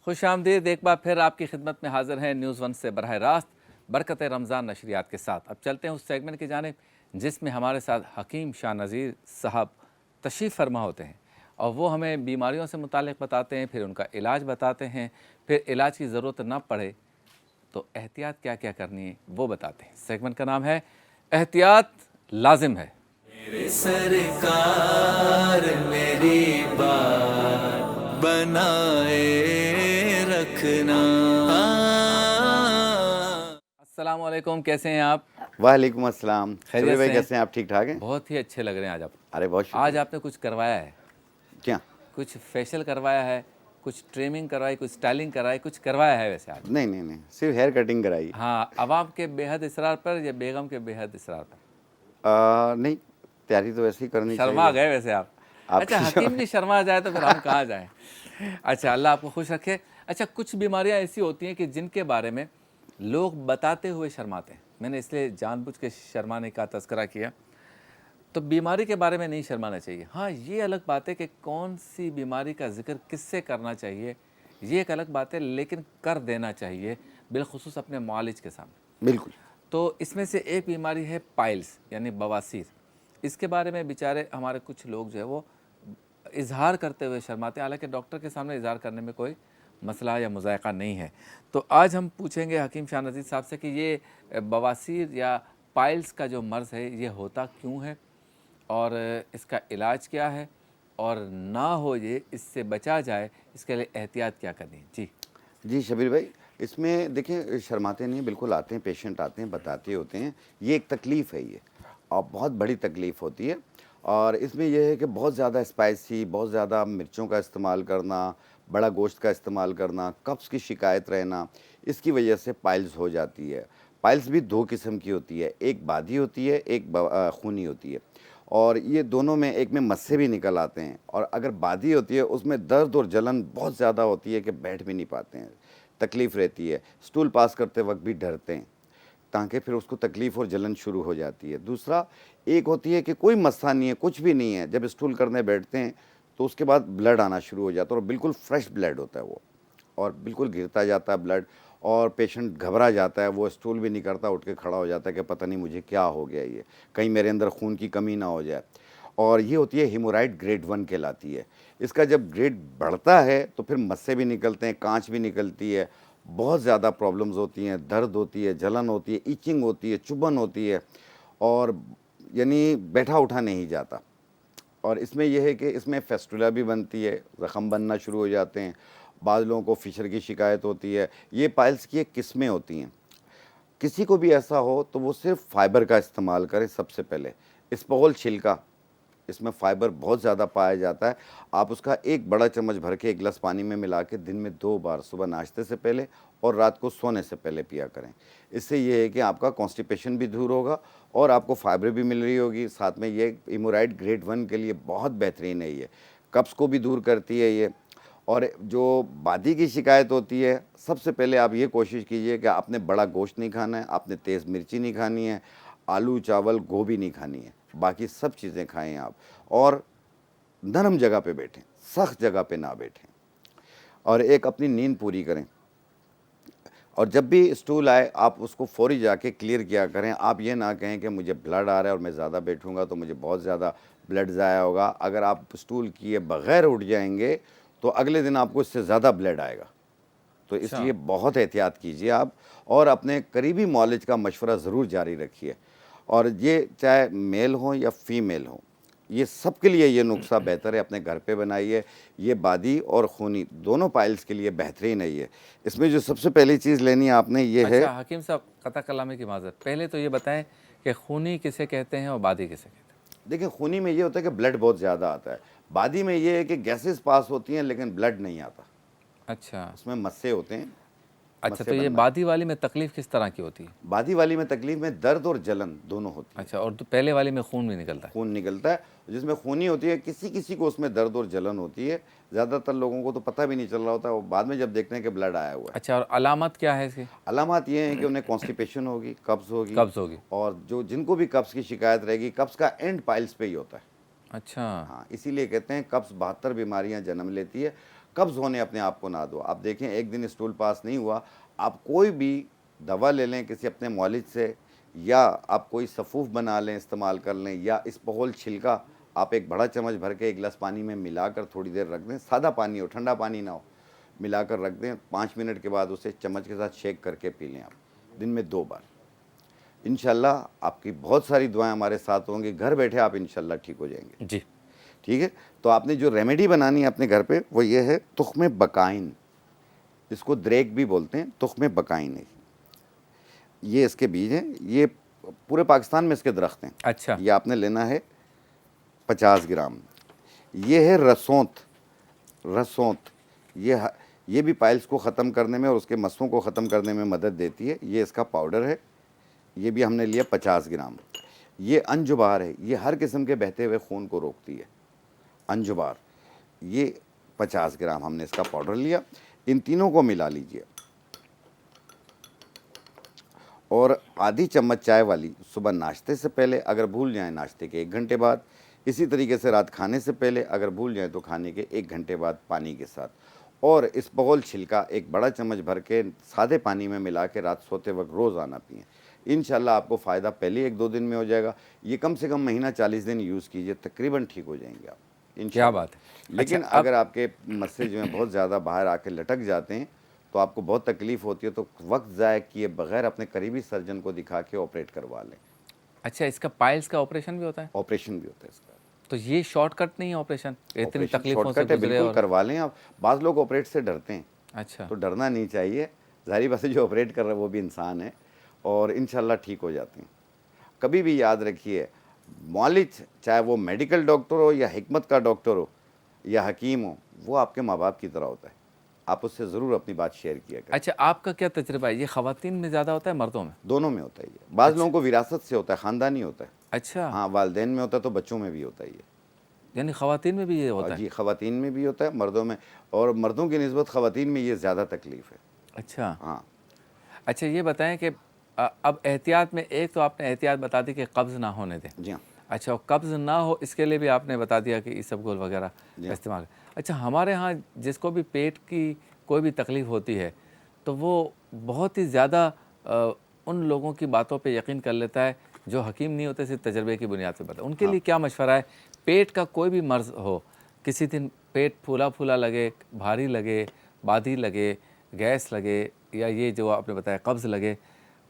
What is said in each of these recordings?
खुशामदीद, एक बार फिर आपकी खिदमत में हाजिर हैं न्यूज़ वन से बरह रास्त बरकत रमज़ान नशरियात के साथ। अब चलते हैं उस सेगमेंट की जानिब जिसमें हमारे साथ हकीम शाह नज़ीर साहब तशरीफ़ फरमा होते हैं और वो हमें बीमारियों से मुतालिक बताते हैं, फिर उनका इलाज बताते हैं, फिर इलाज की ज़रूरत ना पड़े तो एहतियात क्या क्या करनी है वो बताते हैं। सेगमेंट का नाम है एहतियात लाजिम है। मेरे सरकार मेरी बात बनाए रखना। अस्सलाम वालेकुम, कैसे हैं आप? वालेकुम अस्सलाम। खैरियत शबीर भाई से हैं? कैसे हैं आप? ठीक ठाक हैं? बहुत ही अच्छे लग रहे हैं आज आप। अरे बहुत आज शुक्रिया। आपने कुछ करवाया है, क्या? कुछ फेशियल करवाया है, कुछ ट्रिमिंग करवाई, कुछ स्टाइलिंग करवाई, कुछ करवाया है वैसे आज। नहीं नहीं नहीं, सिर्फ हेयर कटिंग कराई। हाँ, अवाम के बेहद इसरार पर या बेगम के बेहद इसरार पर? नहीं, तैयारी तो वैसे ही करनी शर्मा चाहिए। गए वैसे आप। अच्छा, आपकी हकीम जी शर्मा जाए तो फिर हम कहाँ जाएं। अच्छा, अल्लाह आपको खुश रखे। अच्छा, कुछ बीमारियां ऐसी होती हैं कि जिनके बारे में लोग बताते हुए शर्माते हैं। मैंने इसलिए जानबूझ के शर्माने का तज़किरा किया। तो बीमारी के बारे में नहीं शर्माना चाहिए। हाँ, ये अलग बात है कि कौन सी बीमारी का ज़िक्र किससे करना चाहिए, ये एक अलग बात है, लेकिन कर देना चाहिए, बिलखुसूस अपने मुआलिज के सामने। बिल्कुल। तो इसमें से एक बीमारी है पाइल्स यानी बवासीर। इसके बारे में बेचारे हमारे कुछ लोग जो है वो इजहार करते हुए शर्माते हैं, हालांकि डॉक्टर के सामने इजहार करने में कोई मसला या मुज़ायक़ा नहीं है। तो आज हम पूछेंगे हकीम शाह नज़ीर साहब से कि ये बवासीर या पाइल्स का जो मर्ज़ है ये होता क्यों है और इसका इलाज क्या है, और ना हो ये इससे बचा जाए इसके लिए एहतियात क्या करनी है। जी जी शबीर भाई, इसमें देखिए शर्माते नहीं, बिल्कुल आते हैं, पेशेंट आते हैं, बताते होते हैं। ये एक तकलीफ़ है ये, और बहुत बड़ी तकलीफ़ होती है। और इसमें यह है कि बहुत ज़्यादा स्पाइसी, बहुत ज़्यादा मिर्चों का इस्तेमाल करना, बड़ा गोश्त का इस्तेमाल करना, कब्ज़ की शिकायत रहना, इसकी वजह से पाइल्स हो जाती है। पाइल्स भी 2 किस्म की होती है, एक बादी होती है, एक खूनी होती है। और ये दोनों में, एक में मस्से भी निकल आते हैं, और अगर बादी होती है उसमें दर्द और जलन बहुत ज़्यादा होती है कि बैठ भी नहीं पाते हैं, तकलीफ़ रहती है, स्टूल पास करते वक्त भी डरते हैं, ताकि फिर उसको तकलीफ़ और जलन शुरू हो जाती है। दूसरा, एक होती है कि कोई मस्सा नहीं है, कुछ भी नहीं है, जब स्टूल करने बैठते हैं तो उसके बाद ब्लड आना शुरू हो जाता है, और बिल्कुल फ्रेश ब्लड होता है वो, और बिल्कुल गिरता जाता है ब्लड, और पेशेंट घबरा जाता है, वो स्टूल भी नहीं करता, उठ के खड़ा हो जाता है कि पता नहीं मुझे क्या हो गया, ये कहीं मेरे अंदर खून की कमी ना हो जाए। और ये होती है हेमोराइड ग्रेड 1 कहलाती है। इसका जब ग्रेड बढ़ता है तो फिर मस्से भी निकलते हैं, कांच भी निकलती है, बहुत ज़्यादा प्रॉब्लम्स होती हैं, दर्द होती है, जलन होती है, इचिंग होती है, चुभन होती है, और यानी बैठा उठा नहीं जाता। और इसमें यह है कि इसमें फेस्टुला भी बनती है, ज़ख़म बनना शुरू हो जाते हैं, बाद लोगों को फिशर की शिकायत होती है। ये पाइल्स की एक किस्में होती हैं। किसी को भी ऐसा हो तो वो सिर्फ फाइबर का इस्तेमाल करें सबसे पहले। इसबगोल छिलका, इसमें फ़ाइबर बहुत ज़्यादा पाया जाता है। आप उसका एक बड़ा चम्मच भर के एक गिलास पानी में मिला के दिन में 2 बार, सुबह नाश्ते से पहले और रात को सोने से पहले पिया करें। इससे ये है कि आपका कॉन्स्टिपेशन भी दूर होगा और आपको फाइबर भी मिल रही होगी। साथ में ये हेमोराइड ग्रेड 1 के लिए बहुत बेहतरीन है ये, कब्ज़ को भी दूर करती है ये। और जो बादी की शिकायत होती है, सबसे पहले आप ये कोशिश कीजिए कि आपने बड़ा गोश्त नहीं खाना है, आपने तेज़ मिर्ची नहीं खानी है, आलू, चावल, गोभी नहीं खानी है, बाकी सब चीज़ें खाएँ आप। और नरम जगह पे बैठें, सख्त जगह पे ना बैठें, और एक अपनी नींद पूरी करें। और जब भी स्टूल आए आप उसको फ़ौरी जाके क्लियर किया करें। आप ये ना कहें कि मुझे ब्लड आ रहा है और मैं ज़्यादा बैठूँगा तो मुझे बहुत ज़्यादा ब्लड ज़ाया होगा। अगर आप स्टूल किए बग़ैर उठ जाएंगे तो अगले दिन आपको इससे ज़्यादा ब्लड आएगा। तो अच्छा। इसलिए बहुत एहतियात कीजिए आप, और अपने करीबी मौलिज का मशवरा ज़रूर जारी रखिए। और ये चाहे मेल हो या फीमेल हो, ये सब के लिए ये नुस्खा बेहतर है, अपने घर पे बनाइए। ये बादी और खूनी दोनों पाइल्स के लिए बेहतरीन है ये। इसमें जो सबसे पहली चीज़ लेनी है आपने ये है। अच्छा हकीम साहब, कता कलामी की माज़रत, पहले तो ये बताएं कि खूनी किसे कहते हैं और बादी किसे कहते हैं? देखिए, खूनी में ये होता है कि ब्लड बहुत ज़्यादा आता है। बादी में ये है कि गैसेस पास होती हैं लेकिन ब्लड नहीं आता। अच्छा। उसमें मस्से होते हैं, अच्छा, मस्से तो ये बनना। बादी वाली में तकलीफ़ किस तरह की होती है? बादी वाली में तकलीफ में दर्द और जलन दोनों होती है। अच्छा, और तो पहले वाली में खून भी निकलता है? खून निकलता है, जिसमें खूनी होती है, किसी किसी को उसमें दर्द और जलन होती है। ज़्यादातर लोगों को तो पता भी नहीं चल रहा होता, वो बाद में जब देखते हैं कि ब्लड आया हुआ है। अच्छा, और अलामत क्या है इसकी? अलामत ये हैं कि उन्हें कॉन्स्टिपेशन होगी, कब्ज़ होगी, कब्ज़ होगी। और जो जिनको भी कब्ज़ की शिकायत रहेगी, कब्ज़ का एंड पाइल्स पे ही होता है। अच्छा। हाँ, इसीलिए कहते हैं कब्ज़ 72 बीमारियाँ जन्म लेती है। कब्ज़ होने अपने आप को ना दो। आप देखें एक दिन स्टूल पास नहीं हुआ, आप कोई भी दवा ले लें किसी अपने मौलिद से, या आप कोई सफ़ूफ बना लें, इस्तेमाल कर लें, या इसबगोल छिलका आप एक बड़ा चम्मच भर के 1 गिलास पानी में मिलाकर थोड़ी देर रख दें, सादा पानी हो, ठंडा पानी ना हो, मिलाकर रख दें। 5 मिनट के बाद उसे चम्मच के साथ शेक करके पी लें आप, दिन में 2 बार। इंशाल्लाह आपकी बहुत सारी दुआएं हमारे साथ होंगी, घर बैठे आप इंशाल्लाह ठीक हो जाएंगे। जी। ठीक है, तो आपने जो रेमेडी बनानी है अपने घर पे वो ये है तुख्म बकाइन, इसको द्रेक भी बोलते हैं, तुख्म बकाइन है, ये इसके बीज हैं, ये पूरे पाकिस्तान में इसके दरख्त हैं। अच्छा। ये आपने लेना है 50 ग्राम। ये है रसौंत, रसौंत ये भी पाइल्स को ख़त्म करने में और उसके मस्सों को ख़त्म करने में मदद देती है। ये इसका पाउडर है, ये भी हमने लिया 50 ग्राम। ये अंजुबार है, ये हर किस्म के बहते हुए खून को रोकती है, अंजुबार, ये 50 ग्राम हमने इसका पाउडर लिया। इन तीनों को मिला लीजिए और आधी चम्मच चाय वाली सुबह नाश्ते से पहले, अगर भूल जाएं नाश्ते के 1 घंटे बाद। इसी तरीके से रात खाने से पहले, अगर भूल जाएं तो खाने के 1 घंटे बाद पानी के साथ। और इसबगोल छिलका 1 बड़ा चम्मच भर के सादे पानी में मिला के रात सोते वक्त रोज़ाना पिएँ। इंशाल्लाह आपको फ़ायदा पहले 1-2 दिन में हो जाएगा। ये कम से कम महीना 40 दिन यूज़ कीजिए, तकरीबन ठीक हो जाएंगे आप क्या इंशाल्लाह। बात है। लेकिन अच्छा, अगर आपके मस्से जो हैं बहुत ज़्यादा बाहर आके लटक जाते हैं तो आपको बहुत तकलीफ़ होती है, तो वक्त ज़ाया किए बगैर अपने करीबी सर्जन को दिखा के ऑपरेट करवा लें। अच्छा, इसका पाइल्स का ऑपरेशन भी होता है? ऑपरेशन भी होता है इसका। तो ये शॉर्टकट नहीं है ऑपरेशन? इतनी ऑपरेशन तकलीफों से शॉर्टकट है, गुजरे बिल्कुल और करवा लें आप। बाज़ लोग ऑपरेट से डरते हैं, अच्छा। तो डरना नहीं चाहिए। ज़ाहिर बात है जो ऑपरेट कर रहा है वो भी इंसान है और इंशाल्लाह ठीक हो जाते हैं। कभी भी याद रखिए, मौलिद चाहे वो मेडिकल डॉक्टर हो या हिकमत का डॉक्टर हो या हकीम हो, वो आपके माँ बाप की तरह होता है। आप उससे ज़रूर अपनी बात शेयर किया करें। अच्छा, आपका क्या तजुर्बा है? ये ख़वातीन में ज़्यादा होता है मर्दों में? दोनों में होता है ये। बाज़ लोगों को विरासत से होता है, ख़ानदानी होता है। अच्छा। हाँ, वालिदैन में होता है तो बच्चों में भी होता है ये। यानी ख़वातीन में भी ये होता है? जी, ख़वातीन में भी होता है, मर्दों में, और मर्दों की निस्बत ख़वातीन में ये ज़्यादा तकलीफ़ है। अच्छा। हाँ। अच्छा, ये बताएं कि अब एहतियात में एक तो आपने एहतियात बता दी कि कब्ज़ ना होने दें। जी हाँ। अच्छा, और कब्ज़ ना हो इसके लिए भी आपने बता दिया कि इसबगोल वगैरह जी का इस्तेमाल। अच्छा, हमारे यहाँ जिसको भी पेट की कोई भी तकलीफ़ होती है तो वो बहुत ही ज़्यादा उन लोगों की बातों पे यकीन कर लेता है जो हकीम नहीं होते, सिर्फ तजर्बे की बुनियाद पे बता। उनके लिए क्या मशवरा है? पेट का कोई भी मर्ज़ हो, किसी दिन पेट फूला फूला लगे, भारी लगे, बादी लगे, गैस लगे, या ये जो आपने बताया कब्ज़ लगे,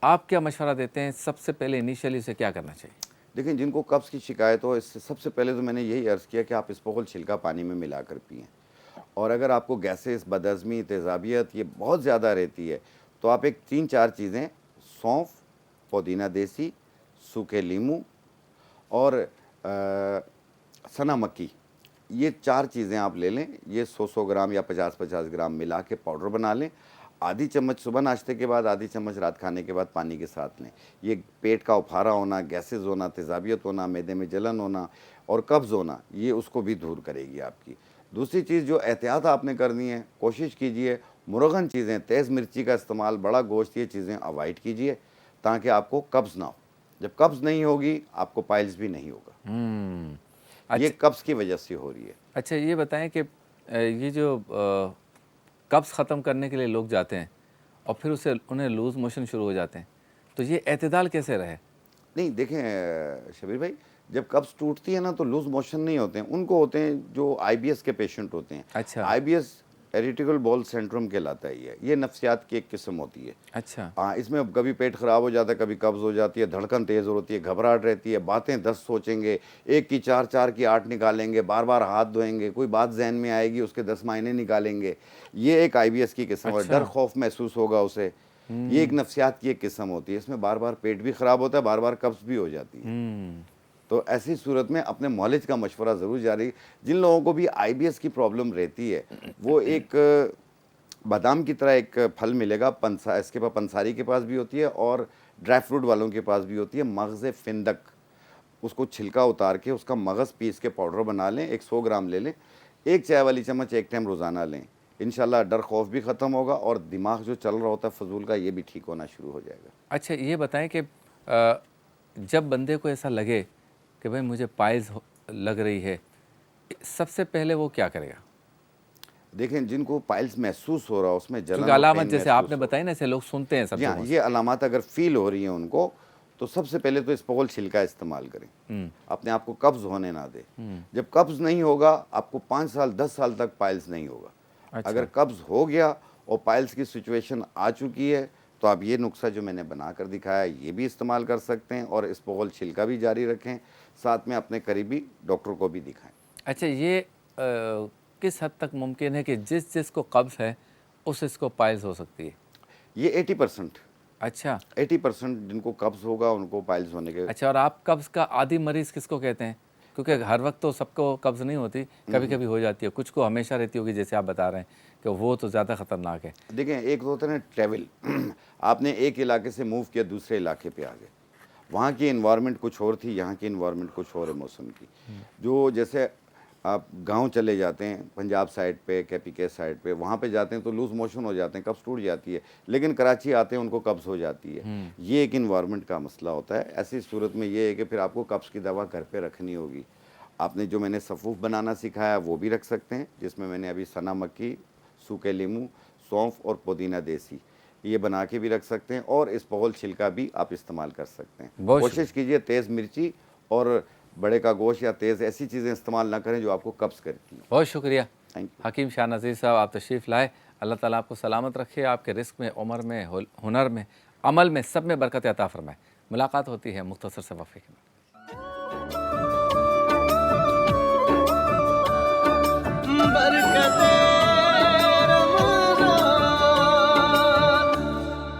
आप क्या मशवरा देते हैं? सबसे पहले इनिशियली उसे क्या करना चाहिए? देखिए, जिनको कब्ज़ की शिकायत हो, इससे सबसे पहले तो मैंने यही अर्ज़ किया कि आप इसबगोल छिलका पानी में मिलाकर पिएँ। और अगर आपको गैसेस, बदहज़मी, तेज़ाबियत ये बहुत ज़्यादा रहती है, तो आप एक 3-4 चीज़ें, सौंफ, पुदीना देसी, सूखे लीमू और सना मक्की, ये 4 चीज़ें आप ले लें। ये 100-100 ग्राम या 50-50 ग्राम मिला के पाउडर बना लें। आधी चम्मच सुबह नाश्ते के बाद, आधी चम्मच रात खाने के बाद पानी के साथ लें। ये पेट का उफारा होना, गैसेस होना, तेज़ाबियत होना, मैदे में जलन होना और कब्ज़ होना, ये उसको भी दूर करेगी आपकी। दूसरी चीज़ जो एहतियात आपने करनी है, कोशिश कीजिए मुरगन चीज़ें, तेज़ मिर्ची का इस्तेमाल, बड़ा गोश्त, ये चीज़ें अवॉइड कीजिए ताकि आपको कब्ज़ ना हो। जब कब्ज़ नहीं होगी आपको पाइल्स भी नहीं होगा। ये कब्ज़ की वजह से हो रही है। अच्छा, ये बताएं कि ये जो कब्ज़ ख़त्म करने के लिए लोग जाते हैं और फिर उसे उन्हें लूज़ मोशन शुरू हो जाते हैं, तो ये एतदाल कैसे रहे? नहीं देखें शबीर भाई, जब कब्ज़ टूटती है ना तो लूज़ मोशन नहीं होते हैं, उनको होते हैं जो आईबीएस के पेशेंट होते हैं। अच्छा। आईबीएस इरिटेबल बाउल सिंड्रोम कहलाता है ये नफ्सियात की एक किस्म होती है। अच्छा। हाँ, इसमें कभी पेट ख़राब हो जाता है, कभी कब्ज़ हो जाती है, धड़कन तेज़ होती है, घबराहट रहती है, बातें 10 सोचेंगे, एक की 4, 4 की 8 निकालेंगे, बार बार हाथ धोएंगे, कोई बात जहन में आएगी उसके 10 मायने निकालेंगे। ये एक आईबीएस की किस्म है। अच्छा। डर खौफ महसूस होगा उसे, ये एक नफ्सियात की एक किस्म होती है। इसमें बार बार पेट भी ख़राब होता है, बार बार कब्ज़ भी हो जाती है। तो ऐसी सूरत में अपने मौलिज का मशवरा ज़रूर जारी। जिन लोगों को भी आईबीएस की प्रॉब्लम रहती है, वो एक बादाम की तरह एक फल मिलेगा, इसके पास पंसारी के पास भी होती है और ड्राई फ्रूट वालों के पास भी होती है, मगज़ फिंदक। उसको छिलका उतार के उसका मगज़ पीस के पाउडर बना लें, एक 100 ग्राम ले लें, 1 चाय वाली चम्मच एक टाइम रोज़ाना लें। इंशाल्लाह डर खौफ भी ख़त्म होगा और दिमाग जो चल रहा होता है फजूल का, ये भी ठीक होना शुरू हो जाएगा। अच्छा, ये बताएं कि जब बंदे को ऐसा लगे कि भाई मुझे पाइल्स लग रही है, सबसे पहले वो क्या करेगा? देखें जिनको पाइल्स महसूस हो रहा है उसमें जलन क्योंकि और अलामत पेन जैसे महसूस आपने हो बताई ना, ऐसे लोग सुनते हैं सब जी हाँ, जगहों से। ये अलामत अगर फील हो रही है उनको तो सबसे पहले तो इस्पोगोल छिलका इस्तेमाल करें, अपने आप को कब्ज होने ना दे। जब कब्ज नहीं होगा आपको 5 साल 10 साल तक पाइल्स नहीं होगा। अच्छा। अगर कब्ज हो गया और पाइल्स की सिचुएशन आ चुकी है तो आप ये नुस्खा जो मैंने बना कर दिखाया ये भी इस्तेमाल कर सकते हैं और इस्पोगोल छिलका भी जारी रखें, साथ में अपने करीबी डॉक्टर को भी दिखाएं। अच्छा, ये किस हद तक मुमकिन है कि जिस जिसको कब्ज़ है इसको पाइल्स हो सकती है? ये 80% अच्छा। 80% जिनको कब्ज होगा उनको पाइल्स होने के अच्छा, और आप कब्ज़ का आदी मरीज़ किसको कहते हैं? क्योंकि हर वक्त तो सबको कब्ज़ नहीं होती, कभी कभी हो जाती है, कुछ को हमेशा रहती होगी, जैसे आप बता रहे हैं कि वो तो ज़्यादा ख़तरनाक है। देखें एक तो होता है ना ट्रैवल आपने एक इलाके से मूव किया दूसरे इलाके पे आ गए, वहाँ की इन्वायरमेंट कुछ और थी, यहाँ की इन्वायरमेंट कुछ और है मौसम की। जो जैसे आप गांव चले जाते हैं पंजाब साइड पे, कैपीके साइड पे, वहाँ पे जाते हैं तो लूज मोशन हो जाते हैं, कब्ज़ टूट जाती है, लेकिन कराची आते हैं उनको कब्ज़ हो जाती है। ये एक इन्वायरमेंट का मसला होता है। ऐसी सूरत में ये है कि फिर आपको कब्ज़ की दवा घर पे रखनी होगी। आपने जो मैंने सफ़ूफ बनाना सिखाया वो भी रख सकते हैं, जिसमें मैंने अभी सना मक्की, सूखे लीमू, सौंफ और पुदीना देसी ये बना के भी रख सकते हैं, और इस्पोगोल छिलका भी आप इस्तेमाल कर सकते हैं। बहुत कोशिश कीजिए तेज़ मिर्ची और बड़े का गोश्त या तेज़ ऐसी चीज़ें इस्तेमाल ना करें जो आपको कब्ज़ करती हैं। बहुत शुक्रिया थैंक यू। हकीम शाह नज़ीर साहब, आप तशरीफ़ लाए। अल्लाह ताला आपको सलामत रखे, आपके रिस्क में, उम्र में, हुनर में, अमल में, सब में बरकत अता फरमाए। मुलाकात होती है मुख्तसर से वक्फे के बाद।